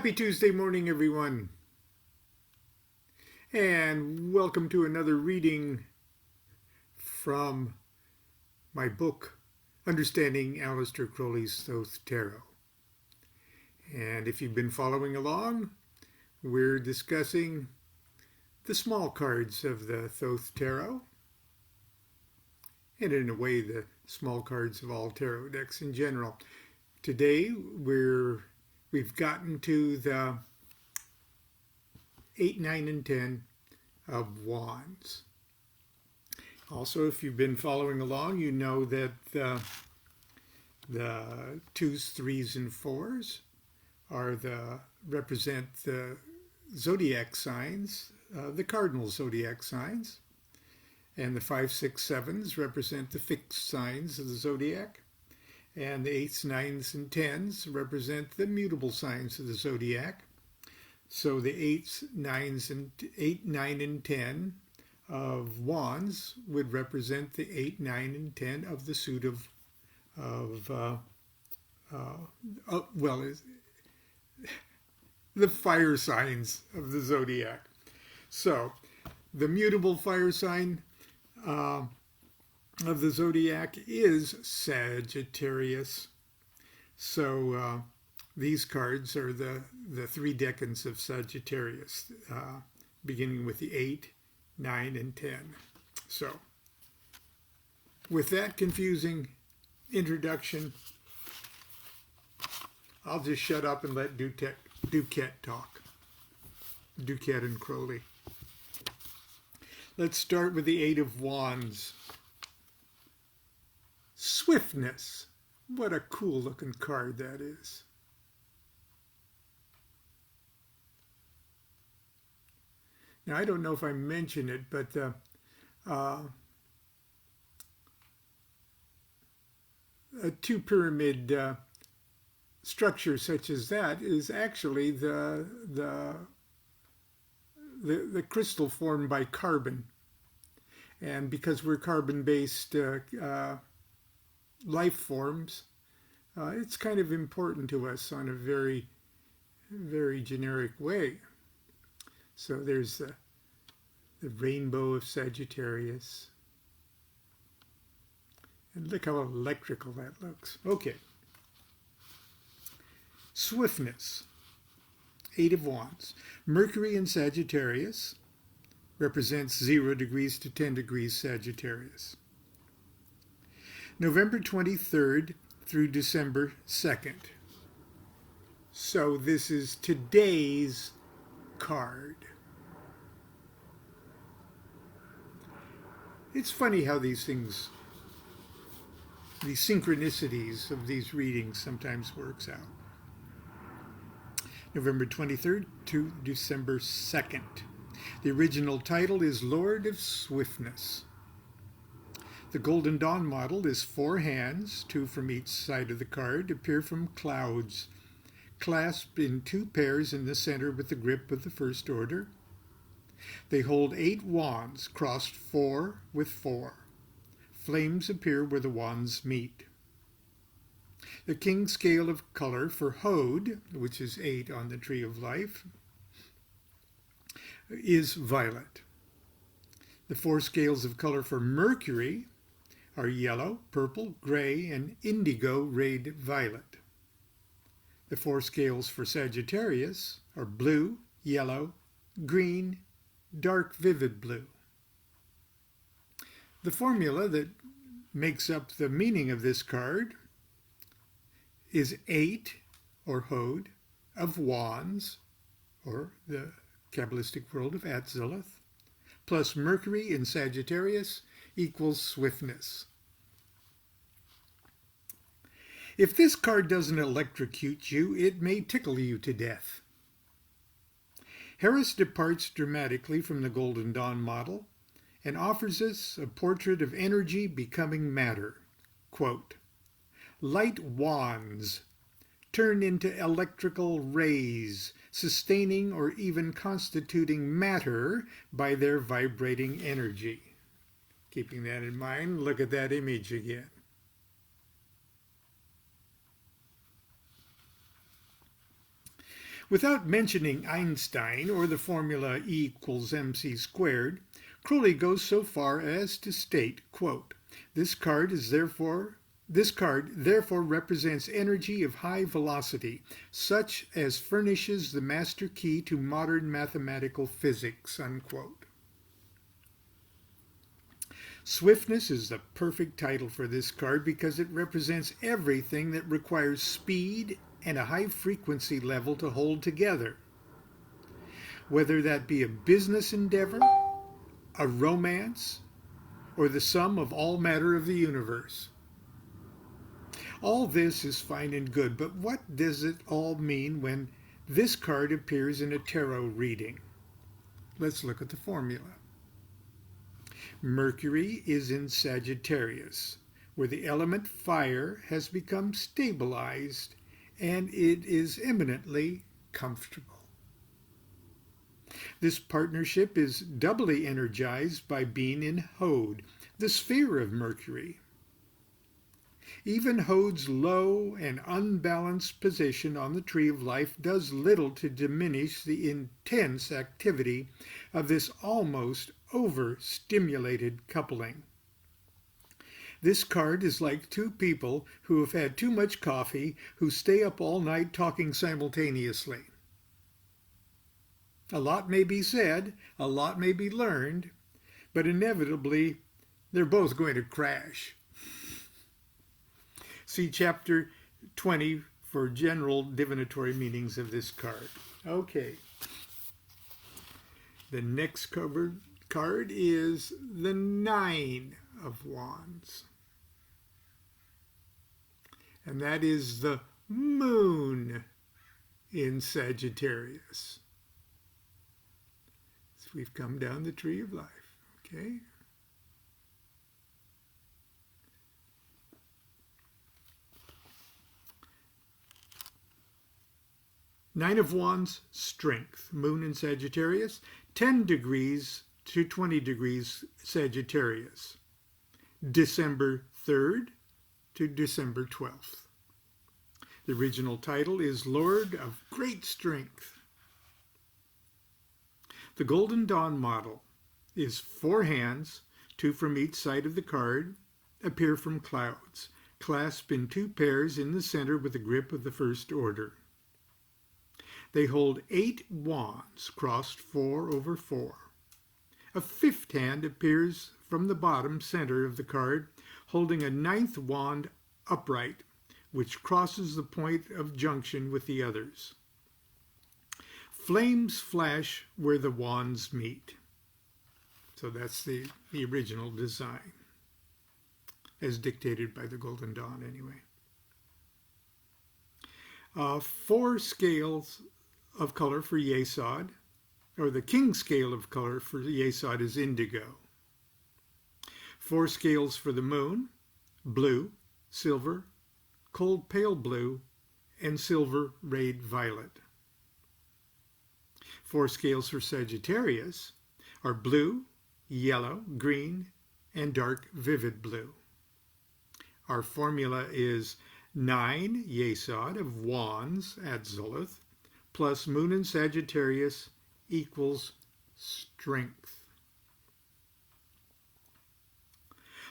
Happy Tuesday morning, everyone, and welcome to another reading from my book, Understanding Aleister Crowley's Thoth Tarot. And if you've been following along, we're discussing the small cards of the Thoth Tarot, and in a way, the small cards of all tarot decks in general. Today, we've gotten to the 8, 9, and 10 of Wands. Also, if you've been following along, you know that the 2s, 3s, and 4s represent the zodiac signs, the cardinal zodiac signs, and the 5, 6, 7s represent the fixed signs of the zodiac, and the 8s, 9s, and 10s represent the mutable signs of the zodiac. So the 8s, 9s, and 8, 9, and 10 of Wands would represent the 8, 9, and 10 of the suit the fire signs of the zodiac. So the mutable fire sign of the zodiac is Sagittarius. So these cards are the 3 decans of Sagittarius, beginning with the 8, 9, and 10. So with that confusing introduction, I'll just shut up and let DuQuette talk. DuQuette and Crowley. Let's start with the 8 of Wands. Swiftness. What a cool looking card that is. Now, I don't know if I mentioned it, but a 2 pyramid structure such as that is actually the crystal formed by carbon. And because we're carbon-based life forms, it's kind of important to us on a very, very generic way. So there's the rainbow of Sagittarius. And look how electrical that looks. Okay. Swiftness. 8 of Wands. Mercury in Sagittarius represents 0 degrees to 10 degrees Sagittarius. November 23rd through December 2nd. So this is today's card. It's funny how these things, these synchronicities of these readings sometimes works out. November 23rd to December 2nd. The original title is Lord of Swiftness. The Golden Dawn model is 4 hands, 2 from each side of the card, appear from clouds, clasped in 2 pairs in the center with the grip of the First Order. They hold 8 wands, crossed 4 with 4. Flames appear where the wands meet. The king scale of color for Hode, which is 8 on the Tree of Life, is violet. The 4 scales of color for Mercury are yellow, purple, gray, and indigo rayed violet. The 4 scales for Sagittarius are blue, yellow, green, dark vivid blue. The formula that makes up the meaning of this card is 8, or Hode, of Wands, or the Kabbalistic world of Atzilith, plus Mercury in Sagittarius equals swiftness. If this card doesn't electrocute you, it may tickle you to death. Harris departs dramatically from the Golden Dawn model and offers us a portrait of energy becoming matter. Quote, light wands turn into electrical rays, sustaining or even constituting matter by their vibrating energy. Keeping that in mind, look at that image again. Without mentioning Einstein or the formula E equals mc squared, Crowley goes so far as to state, quote, This card therefore represents energy of high velocity, such as furnishes the master key to modern mathematical physics, unquote. Swiftness is the perfect title for this card because it represents everything that requires speed and a high frequency level to hold together. Whether that be a business endeavor, a romance, or the sum of all matter of the universe. All this is fine and good, but what does it all mean when this card appears in a tarot reading? Let's look at the formula. Mercury is in Sagittarius, where the element fire has become stabilized and it is eminently comfortable. This partnership is doubly energized by being in Hode, the sphere of Mercury. Even Hode's low and unbalanced position on the Tree of Life does little to diminish the intense activity of this almost overstimulated coupling. This card is like two people who have had too much coffee who stay up all night talking simultaneously. A lot may be said, a lot may be learned, but inevitably they're both going to crash. See Chapter 20 for general divinatory meanings of this card. Okay. The next covered card is the Nine of Wands. And that is the Moon in Sagittarius. So we've come down the Tree of Life. Okay. Nine of Wands, strength. Moon in Sagittarius, 10 degrees to 20 degrees Sagittarius. December 3rd to December 12th. The original title is Lord of Great Strength. The Golden Dawn model is 4 hands, 2 from each side of the card, appear from clouds, clasped in 2 pairs in the center with the grip of the first order. They hold 8 wands crossed 4 over 4. A 5th hand appears from the bottom center of the card, holding a 9th wand upright, which crosses the point of junction with the others. Flames flash where the wands meet. So that's the original design, as dictated by the Golden Dawn anyway. 4 scales of color for Yesod, or the king scale of color for Yesod is indigo. 4 scales for the moon, blue, silver, cold pale blue, and silver rayed violet. 4 scales for Sagittarius are blue, yellow, green, and dark vivid blue. Our formula is 9 Yesod of wands at Zolith plus moon in Sagittarius equals strength.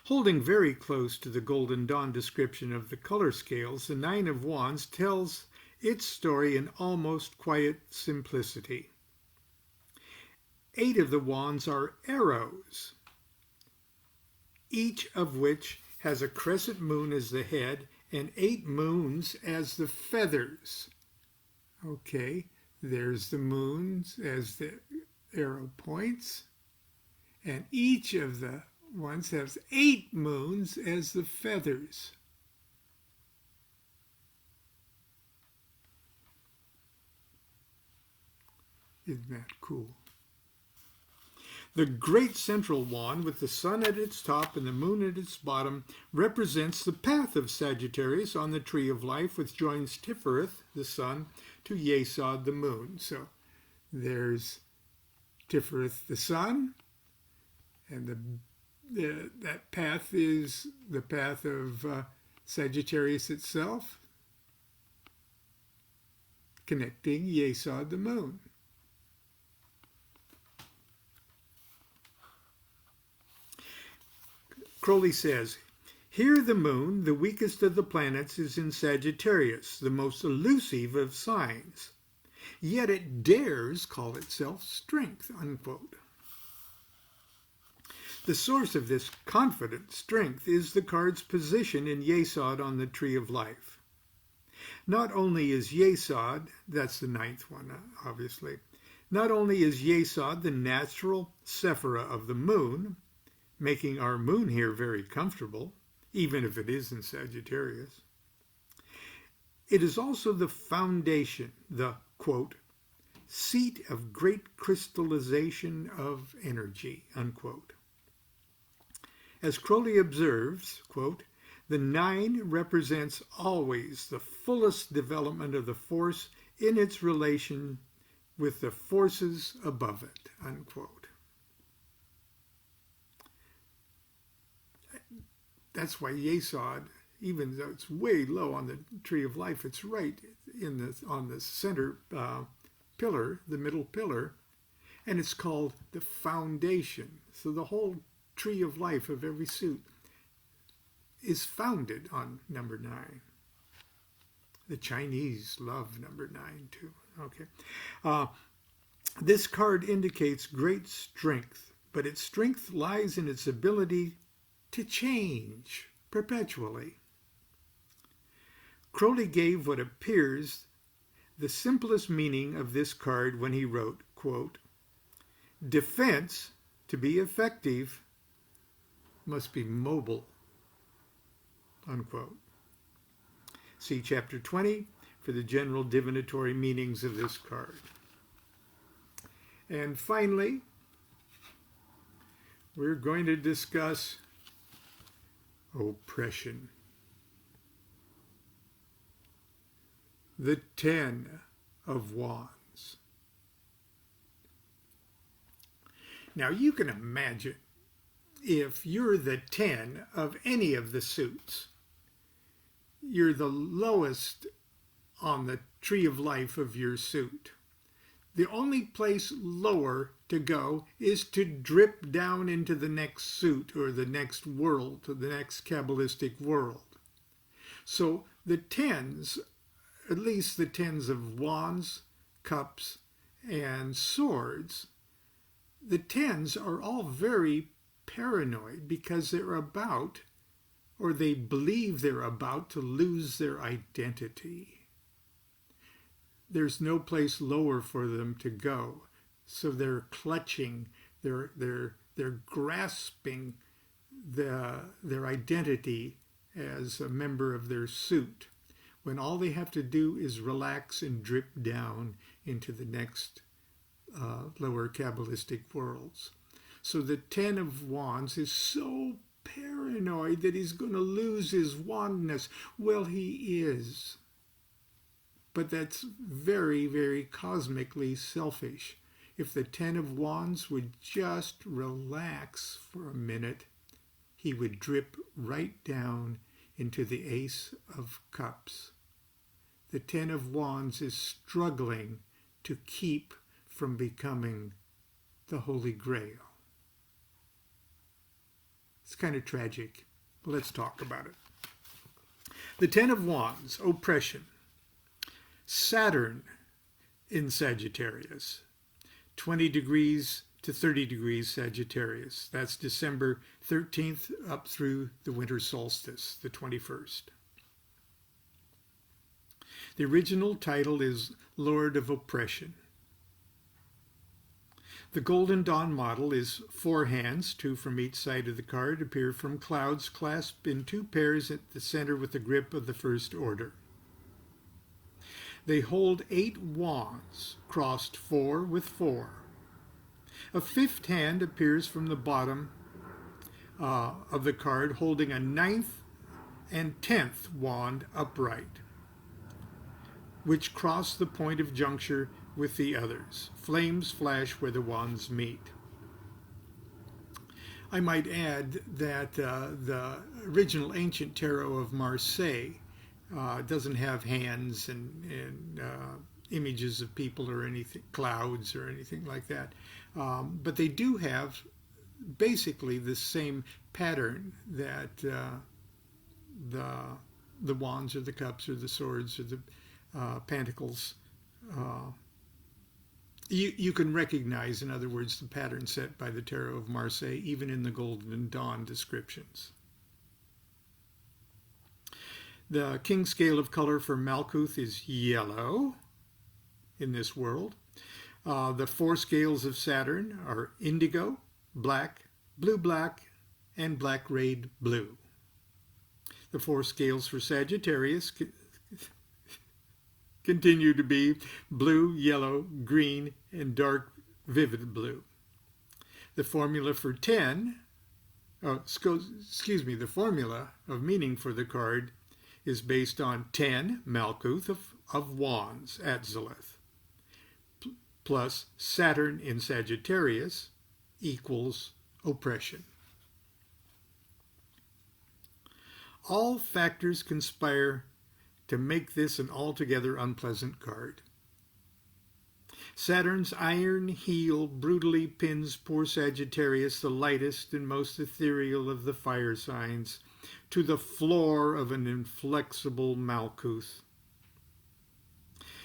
Holding very close to the Golden Dawn description of the color scales, the Nine of Wands tells its story in almost quiet simplicity. 8 of the wands are arrows, each of which has a crescent moon as the head and 8 moons as the feathers. Okay, there's the moons as the arrow points, and each of the ones has 8 moons as the feathers. Isn't that cool? The great central wand with the sun at its top and the moon at its bottom represents the path of Sagittarius on the Tree of Life, which joins Tifereth, the sun, to Yesod, the moon. So there's Tifereth, the sun, and that path is the path of Sagittarius itself. connecting Yesod the moon. Crowley says, here the moon, the weakest of the planets, is in Sagittarius, the most elusive of signs. Yet it dares call itself strength, unquote. The source of this confident strength is the card's position in Yesod on the Tree of Life. Not only is Yesod, that's the 9th one, obviously, not only is Yesod the natural sephira of the moon, making our moon here very comfortable, even if it is in Sagittarius, it is also the foundation, the, quote, seat of great crystallization of energy, unquote. As Crowley observes, quote, the 9 represents always the fullest development of the force in its relation with the forces above it, unquote. That's why Yesod, even though it's way low on the Tree of Life, it's right on the center pillar, the middle pillar, and it's called the foundation. So the whole Tree of Life of every suit is founded on number 9. The Chinese love number 9 too. Okay. This card indicates great strength, but its strength lies in its ability to change perpetually. Crowley gave what appears the simplest meaning of this card when he wrote, quote, defense, to be effective, must be mobile, unquote. See Chapter 20 for the general divinatory meanings of this card. And finally, we're going to discuss oppression. The 10 of Wands. Now you can imagine if you're the 10 of any of the suits, you're the lowest on the Tree of Life of your suit. The only place lower to go is to drip down into the next suit or the next world, to the next Kabbalistic world. So the 10s, at least the 10s of Wands, Cups, and Swords, the 10s are all very paranoid because they're about, or they believe they're about to lose their identity. There's no place lower for them to go. So they're clutching, they're grasping their identity as a member of their suit, when all they have to do is relax and drip down into the next lower Kabbalistic worlds. So the 10 of Wands is so paranoid that he's going to lose his wandness. Well, he is. But that's very, very cosmically selfish. If the 10 of Wands would just relax for a minute, he would drip right down into the Ace of Cups. The 10 of Wands is struggling to keep from becoming the Holy Grail. It's kind of tragic. Let's talk about it. The 10 of Wands, oppression. Saturn in Sagittarius, 20 degrees to 30 degrees Sagittarius. That's December 13th up through the winter solstice, the 21st. The original title is Lord of Oppression. The Golden Dawn model is 4 hands, 2 from each side of the card, appear from clouds clasped in 2 pairs at the center with the grip of the first order. They hold 8 wands, crossed 4 with 4. A 5th hand appears from the bottom of the card, holding a 9th and 10th wand upright, which cross the point of juncture with the others. Flames flash where the wands meet. I might add that the original ancient tarot of Marseille doesn't have hands and images of people or anything, clouds or anything like that. But they do have basically the same pattern that the wands or the cups or the swords or the pentacles. You can recognize, in other words, the pattern set by the Tarot of Marseille, even in the Golden Dawn descriptions. The king scale of color for Malkuth is yellow in this world. The 4 scales of Saturn are indigo, black, and black rayed blue. The 4 scales for Sagittarius continue to be blue, yellow, green, and dark vivid blue. The formula for the formula of meaning for the card is based on 10 Malkuth of Wands at Zalith, plus Saturn in Sagittarius equals oppression. All factors conspire to make this an altogether unpleasant card. Saturn's iron heel brutally pins poor Sagittarius, the lightest and most ethereal of the fire signs, to the floor of an inflexible Malkuth.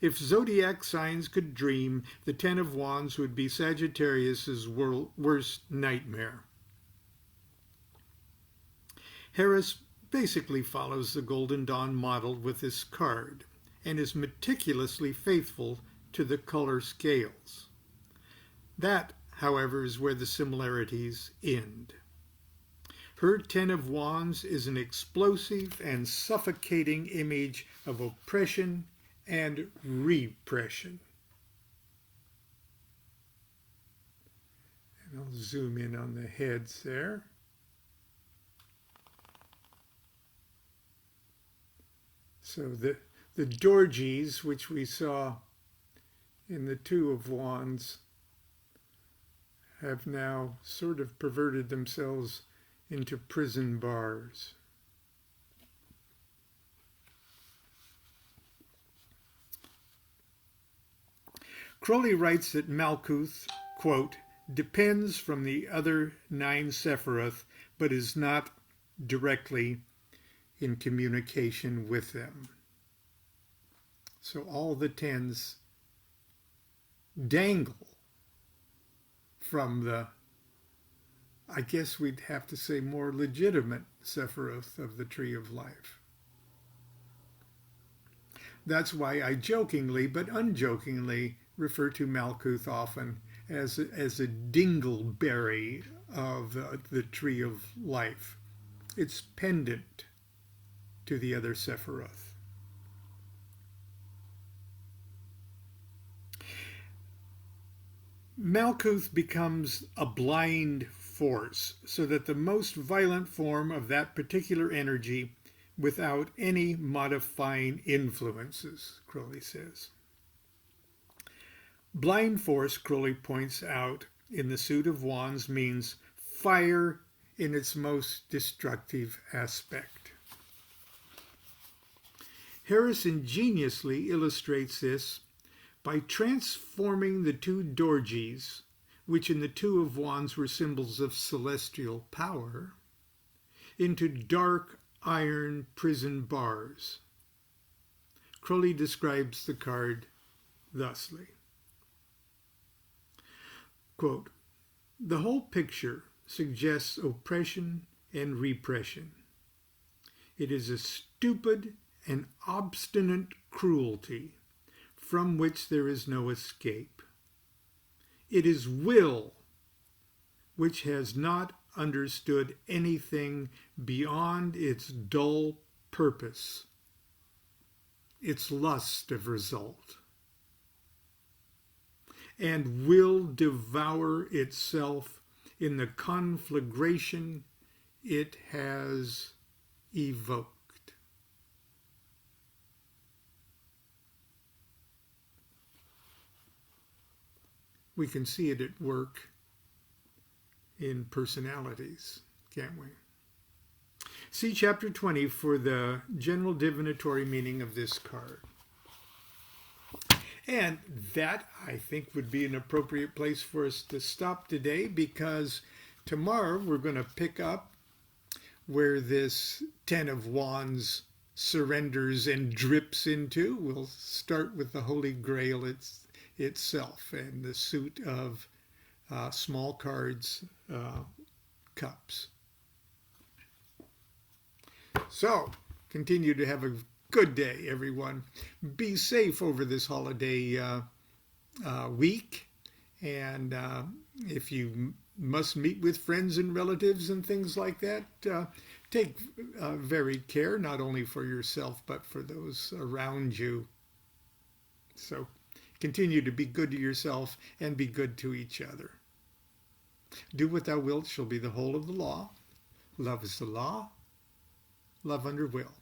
If zodiac signs could dream, the 10 of Wands would be Sagittarius's worst nightmare. Harris basically follows the Golden Dawn model with this card and is meticulously faithful to the color scales. That, however, is where the similarities end. Her 10 of Wands is an explosive and suffocating image of oppression and repression. And I'll zoom in on the heads there. So the Dorgies, which we saw in the 2 of Wands, have now sort of perverted themselves into prison bars. Crowley writes that Malkuth, quote, depends from the other 9 Sephiroth, but is not directly in communication with them. So all the 10s dangle from the, I guess we'd have to say, more legitimate Sephiroth of the Tree of Life. That's why I jokingly but unjokingly refer to Malkuth often as a dingleberry of the Tree of Life. It's pendant to the other Sephiroth. Malkuth becomes a blind force, so that the most violent form of that particular energy without any modifying influences, Crowley says. Blind force, Crowley points out, in the suit of Wands means fire in its most destructive aspect. Harris ingeniously illustrates this by transforming the 2 Dorgies, which in the 2 of Wands were symbols of celestial power, into dark iron prison bars. Crowley describes the card thusly. Quote, the whole picture suggests oppression and repression. It is a stupid and obstinate cruelty from which there is no escape. It is will which has not understood anything beyond its dull purpose, its lust of result, and will devour itself in the conflagration it has evoked. We can see it at work in personalities, can't we? See chapter 20 for the general divinatory meaning of this card. And that, I think, would be an appropriate place for us to stop today, because tomorrow we're going to pick up where this Ten of Wands surrenders and drips into. We'll start with the Holy Grail itself and the suit of small cards, cups. So, continue to have a good day, everyone. Be safe over this holiday week. And if you must meet with friends and relatives and things like that, take very care, not only for yourself, but for those around you. So continue to be good to yourself and be good to each other. Do what thou wilt shall be the whole of the law. Love is the law. Love under will.